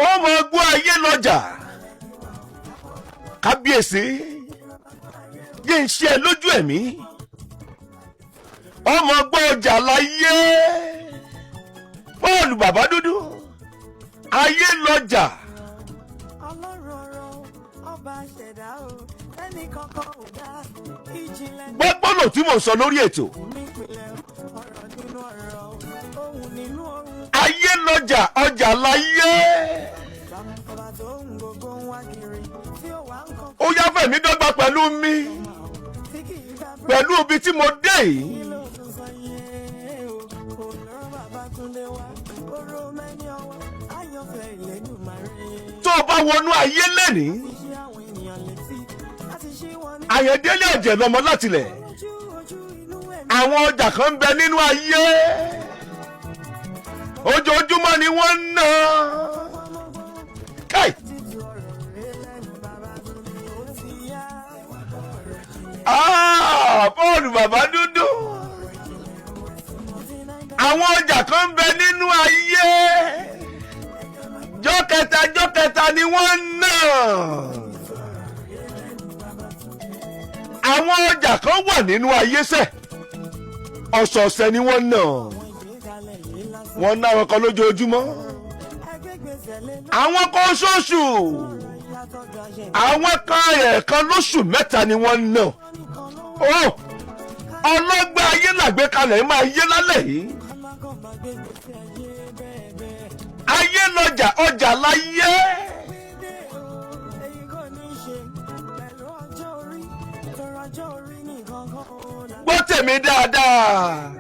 ọmọ gbọ́ ayé lọ́jà kábíyèsí yé ń ṣe ẹ lójú ẹ̀mí ọmọ gbọ́ ọjà láyé Pọ́ọ̀lù bàbá dúdú ayé lọ́jà. gbọ́gbọ́nà tí mò ń sọ lórí ètò ayé lọ́jà ọjà láyé. ó yá fẹ̀mí dọ́gba pẹ̀lú mi pẹ̀lú ibi tí mo dé yìí. tó o bá wọnú ayé lẹ́nìí Àyàndélé ọ̀jẹ̀ lọ́mọ látilẹ̀ àwọn ọjà kan ń bẹ nínú ayé ojoojúmọ́ ni wọ́n ń ná káì. Pọ́ọ̀lù bàbá dúdú àwọn ọjà kan ń bẹ nínú ayé jọ́kẹta ni wọ́n ń ná. àwọn ọjà kan wà nínú ayé sẹ́ ọ̀sọ̀ọ̀sẹ̀ ni wọ́n ná wọ́n ná àwọn kan lójoojúmọ́ àwọn kan oṣooṣù àwọn kan ẹ̀ẹ̀kan lóṣù mẹ́ta ni wọ́n ná. ọlọ́gbẹ́ ayé làgbékalẹ̀ máa yé lálẹ́ yìí ayé lọ́jà ọjà láyé. gbọ́ tèmi dáadáa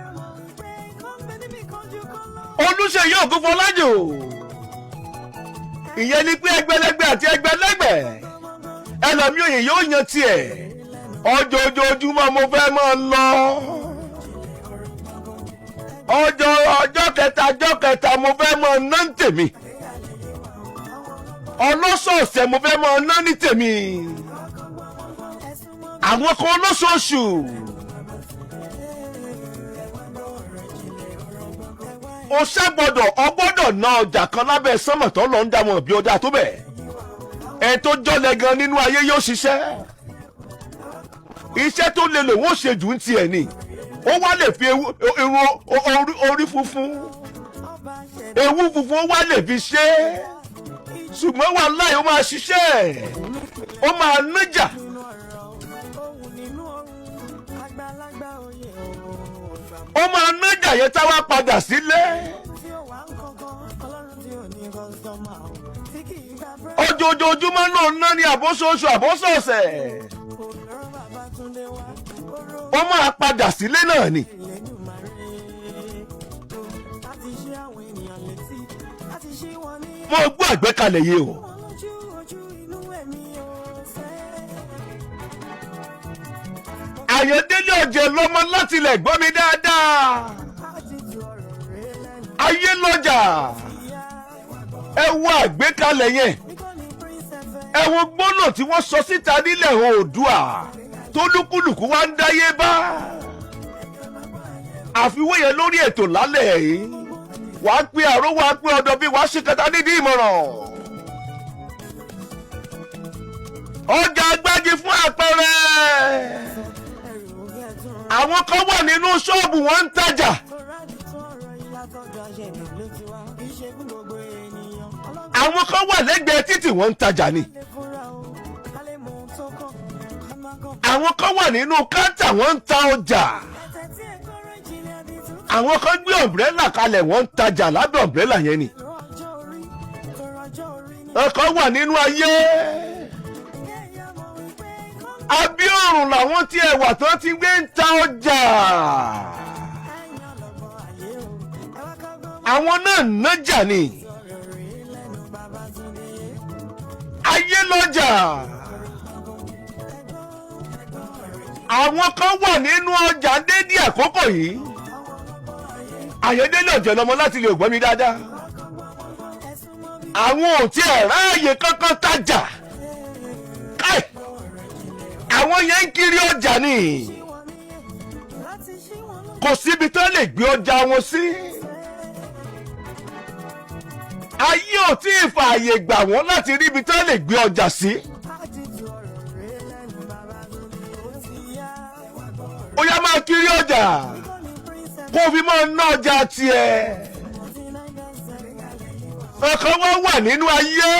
Olúṣèyí Ògúnfọlájò ìyẹn ni pé ẹgbẹ̀lẹ́gbẹ̀ àti ẹgbẹ̀lẹ́gbẹ̀ ẹlòmíì òye yóò yan tiẹ̀ ojoojúmọ́ mo fẹ́ máa lọ ọjọ́ kẹta mo fẹ́ máa ná ní tèmi ọlọ́sọ̀ọ̀sẹ̀ mo fẹ́ máa ná ní tèmi àwọn kan olóṣooṣù. o gbọ́dọ̀ ná ọjà kan lábẹ́ sánmọ̀ tó lọ ń dá wọn bí ọjà tó bẹ̀. ẹ tó jọlẹ̀ gan nínú ayé yóò ṣiṣẹ́ iṣẹ́ tó lè lò wọ́n ṣe jù ń tiẹ̀ ni ó wá lè fi orí funfun ewu funfun ó wá lè fi ṣe é ṣùgbọ́n wàláhì ó máa ṣiṣẹ́ ó máa nájà. ó máa nájà yẹn táwa padà sílé ojoojúmọ́ náà ná ní àbóṣoṣù àbóṣọ̀ọ̀sẹ̀ ó máa padà sílé náà ni. mo gbọ́ àgbékalẹ̀ yìí o. Àyàndélé ọ̀jẹ̀ lọ́mọ látilẹ̀ gbọ́ mi dáadáa. ayé lọ́jà ẹ wo àgbékalẹ̀ yẹn ẹ wo gbólò tí wọ́n sọ síta nílẹ̀ Oòduà tó lúkúlùkù wá ń dáyé bá. àfiwé yẹn lórí ètò lálẹ́ yìí wàá pé àrò wàá pé ọ̀dọ̀ bí wàá ṣe kẹta nídìí ìmọ̀ràn. ọjà Agbági fún àpẹẹrẹ àwọn kan wà nínú ṣọ́ọ̀bù wọn ń tajà àwọn kan wà lẹ́gbẹ̀ẹ́ títì wọ́n ń tajà ni àwọn kan wà nínú káńtà wọ́n ń ta ọjà àwọn kan gbé ọ̀mbrẹ́là kalẹ̀ wọ́n ń tajà lábẹ́ ọ̀mbrẹ́là yẹn ni ọkàn wà nínú ayé abíọ̀rùn làwọn tí ẹwà tán ti gbé ń ta ọjà àwọn náà nájà ni ayé lọ́jà àwọn kan wà nínú ọjà dédé àkókò yìí Àyàndélé ọ̀jẹ̀ lọ́mọ láti lè gbọ́ mi dáadáa àwọn ò tí ẹ̀ ráàyè kankan tajà káì àwọn yẹn ń kiri ọjà ni kò síbi tó lè gbé ọjà wọn sí ayé ò tí ì fààyè gbà wọ́n láti rí ibi tí wọ́n lè gbé ọjà sí. ó yá máa kiri ọjà kó fi máa ná ọjà tiẹ̀. ọkàn wọn wà nínú ayé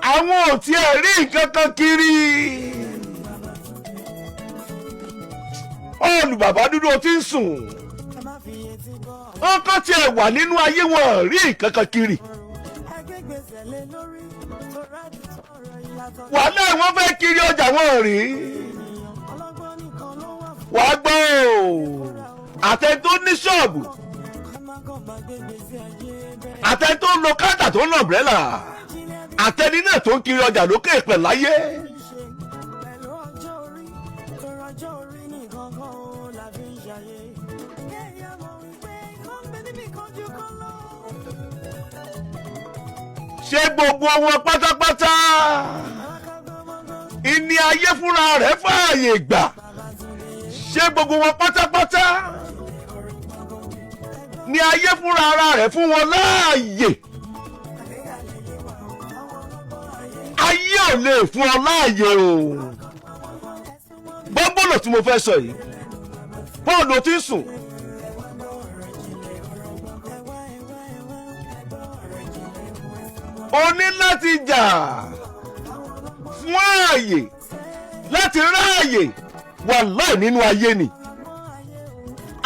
àwọn ò tiẹ̀ rí nǹkan kan kiri. olùbàbá dúdú ó ti ń sùn. ọkàn tiẹ̀ wà nínú ayé wọn rí nǹkan kan kiri. wàhálà wọn fẹ́ kiri ọjà wọn rí. wàá gbọ́ àtẹ tó ní ṣọ́ọ̀bù àtẹ tó ń lo káńtà tó ń lo ọ̀brẹ́là àtẹni náà tó ń kiri ọjà lókè pẹ̀ láyé. ṣé gbogbo wọn pátápátá ìní ayé fúnra rẹ̀ fààyè gbà? ṣé gbogbo wọn pátápátá ní ayé fúnra ara rẹ̀ fún wọn láàyè? ayé ò lè fún ọ láàyè o. bọ́ńbọ́lọ̀ tí mo fẹ́ sọ yìí bọ́ọ̀lù tí ń sùn. o ní láti jà fún ààyè láti ráàyè wà láì nínú ayé ni.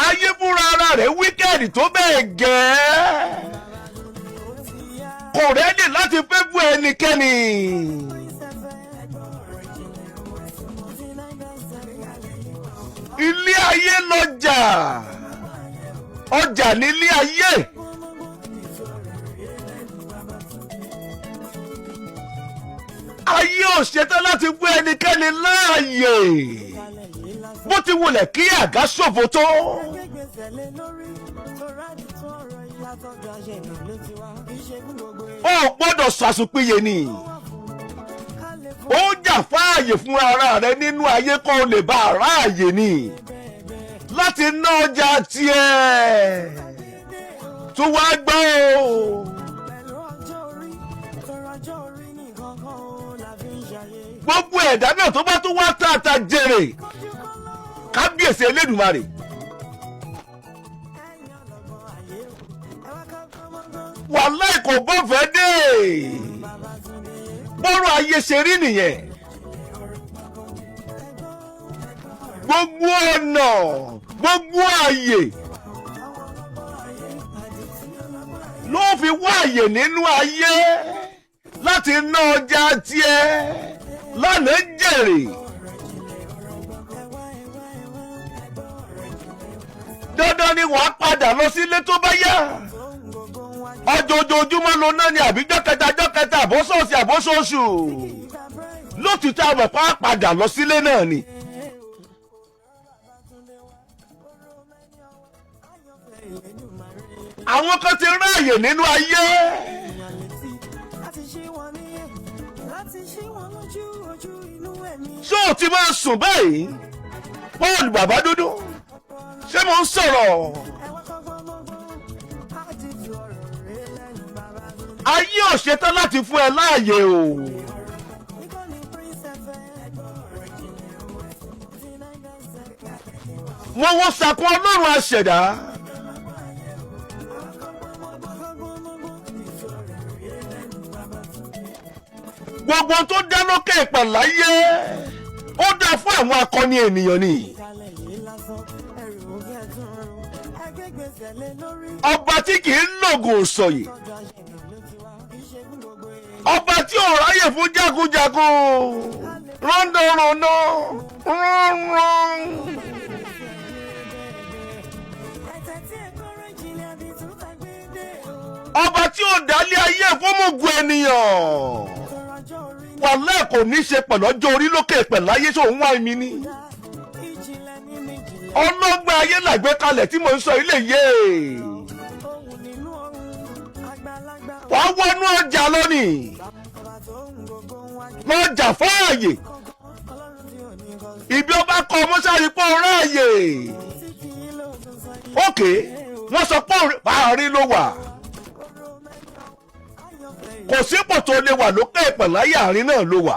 ayé fúnra ara rẹ̀ wíkẹ́ẹ̀dì tó bẹ́ẹ̀ gẹ́ẹ́ kò rẹ́dì láti fẹ́ fún ẹnikẹ́ni. ilé ayé lọ́jà ọjà nílé ayé. ayé ò ṣetán láti fún ẹnikẹ́ni láàyè bó ti wulẹ̀ kí àga ṣòfò tó. ó gbọ́dọ̀ ṣàṣùpìyè ni. ó jà fáàyè fún ara rẹ nínú ayé kó o lè bá aráàyè ni láti ná ọjà tiẹ̀ tó wá gbọ́ o. gbogbo ẹ̀dá náà tó bá tún wá tààtà jèrè kábíyèsí Elédùmarè. wàláì kò bọ́fẹ́ dé bọ́rọ̀ ayé ṣe rí nìyẹn. gbogbo ọ̀nà gbogbo ààyè ló fi wá ààyè nínú ayé láti ná ọjà tiẹ̀ lánàá jèrè. dandan ni wàá padà lọ sílé tó bá yá. ọjọ́jọ́júmọ́ ló ná ní àbíjọ́ kẹta àbóṣọ́ọ̀sì àbóṣọ́ọ̀ṣù lótìtọ́ àmọ̀ pa padà lọ sílé náà ni. àwọn kan ti ráàyè nínú ayé. ṣé o ti máa sùn báyìí Paul bàbá dúdú ṣé mo ń sọ̀rọ̀? ayé ò ṣetán láti fún ẹ láàyè o. wọ́n wọ́n sakun Ọlọ́run aṣẹ̀dá. gbogbo tó dá lókè ìpàláyé ó dá fún àwọn akọni ènìyàn ni. ọba tí kì í lògùn sọ̀yè, ọba tí ò ráyè fún jágunjágun rọ́ndọ̀rọ̀ndọ̀ rọ́nrọ́n. ọba tí ò dálé ayé fọ́mọ̀gùn ènìyàn wàlẹ́ kò ní ṣe pẹ̀lú ọjọ́ orí lókè pẹ̀láyé tó ń wá mi ní. ọlọ́gbọ́n ayé làgbé kalẹ̀ tí mo ń sọ ilé yé. wàá wọnú ọjà lónìí lọ́jà fáàyè ibi ọba kọ mọ́ṣáàrí pọ̀ ráàyè. ókè wọ́n sọ pé àárín ló wà kò sípò tó lè wà lókè ìpẹ̀ láyé àárín náà ló wà